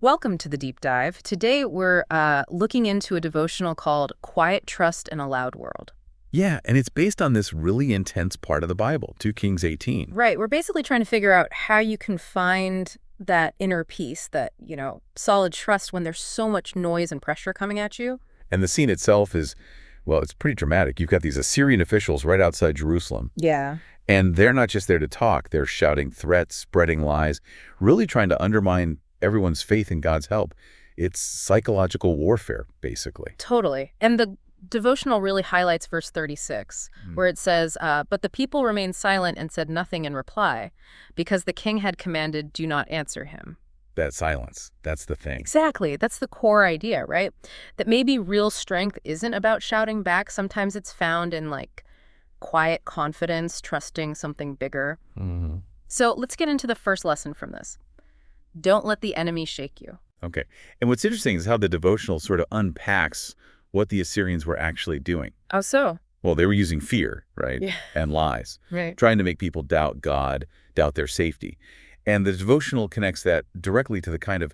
Welcome to the deep dive. Today we're looking into a devotional called Quiet Trust in a Loud World. Yeah, and it's based on this really intense part of the Bible, 2 Kings 18. Right. We're basically trying to figure out how you can find that inner peace, that, solid trust when there's so much noise and pressure coming at you. And the scene itself is, well, it's pretty dramatic. You've got these Assyrian officials right outside Jerusalem. Yeah. And they're not just there to talk. They're shouting threats, spreading lies, really trying to undermine everyone's faith in God's help. It's psychological warfare, basically. Totally. And the devotional really highlights verse 36, where it says, but the people remained silent and said nothing in reply, because the king had commanded, do not answer him. That silence, that's the thing. Exactly. That's the core idea, right? That maybe real strength isn't about shouting back. Sometimes it's found in quiet confidence, trusting something bigger. Mm-hmm. So let's get into the first lesson from this. Don't let the enemy shake you. Okay. And what's interesting is how the devotional sort of unpacks what the Assyrians were actually doing. Oh, so? Well, they were using fear, right? Yeah. And lies. Right. Trying to make people doubt God, doubt their safety. And the devotional connects that directly to the kind of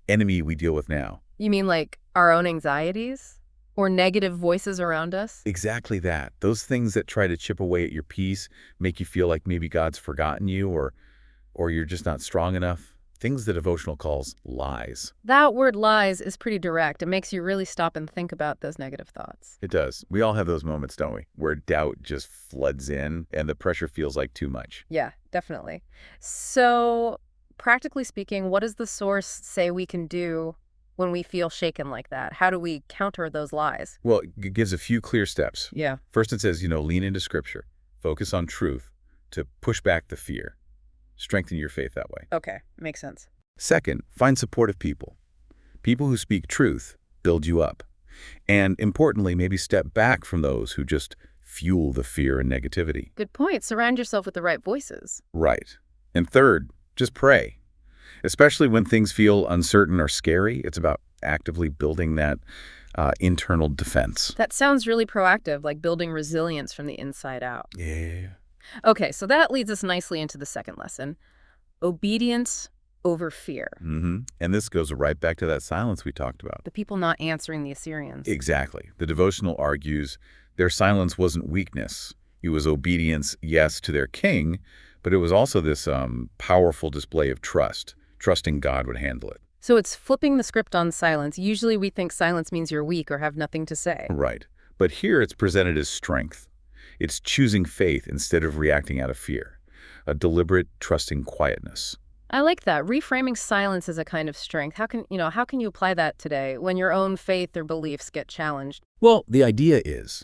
enemy we deal with now. You mean like our own anxieties or negative voices around us? Exactly that. Those things that try to chip away at your peace, make you feel like maybe God's forgotten you or you're just not strong enough. Things the devotional calls lies. That word lies is pretty direct. It makes you really stop and think about those negative thoughts. It does. We all have those moments, don't we? Where doubt just floods in and the pressure feels like too much. Yeah, definitely. So, practically speaking, what does the source say we can do when we feel shaken like that? How do we counter those lies? Well, it gives a few clear steps. Yeah. First, it says, lean into Scripture. Focus on truth to push back the fear. Strengthen your faith that way. Okay, makes sense. Second, find supportive people. People who speak truth build you up. And importantly, maybe step back from those who just fuel the fear and negativity. Good point. Surround yourself with the right voices. Right. And third, just pray. Especially when things feel uncertain or scary, it's about actively building that internal defense. That sounds really proactive, like building resilience from the inside out. Yeah. Okay, so that leads us nicely into the second lesson. Obedience over fear. Mm-hmm. And this goes right back to that silence we talked about. The people not answering the Assyrians. Exactly. The devotional argues their silence wasn't weakness. It was obedience, yes, to their king, but it was also this powerful display of trust, trusting God would handle it. So it's flipping the script on silence. Usually we think silence means you're weak or have nothing to say. Right. But here it's presented as strength. It's choosing faith instead of reacting out of fear, a deliberate, trusting quietness. I like that. Reframing silence as a kind of strength. How can you apply that today when your own faith or beliefs get challenged? Well, the idea is,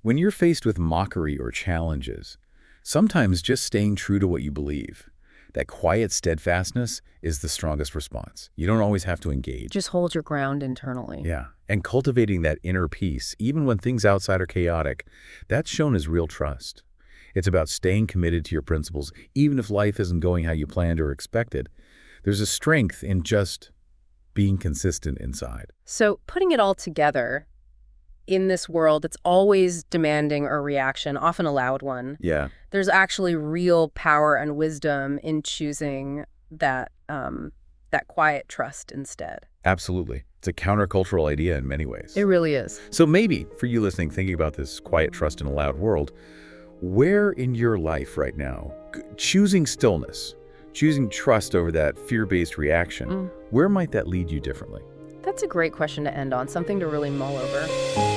when you're faced with mockery or challenges, sometimes just staying true to what you believe, that quiet steadfastness is the strongest response. You don't always have to engage. Just hold your ground internally. Yeah. And cultivating that inner peace, even when things outside are chaotic, that's shown as real trust. It's about staying committed to your principles, even if life isn't going how you planned or expected. There's a strength in just being consistent inside. So putting it all together, in this world, it's always demanding a reaction, often a loud one. Yeah. There's actually real power and wisdom in choosing that quiet trust instead. Absolutely. It's a countercultural idea in many ways. It really is. So maybe, for you listening, thinking about this quiet trust in a loud world, where in your life right now, choosing stillness, choosing trust over that fear-based reaction, where might that lead you differently? That's a great question to end on, something to really mull over.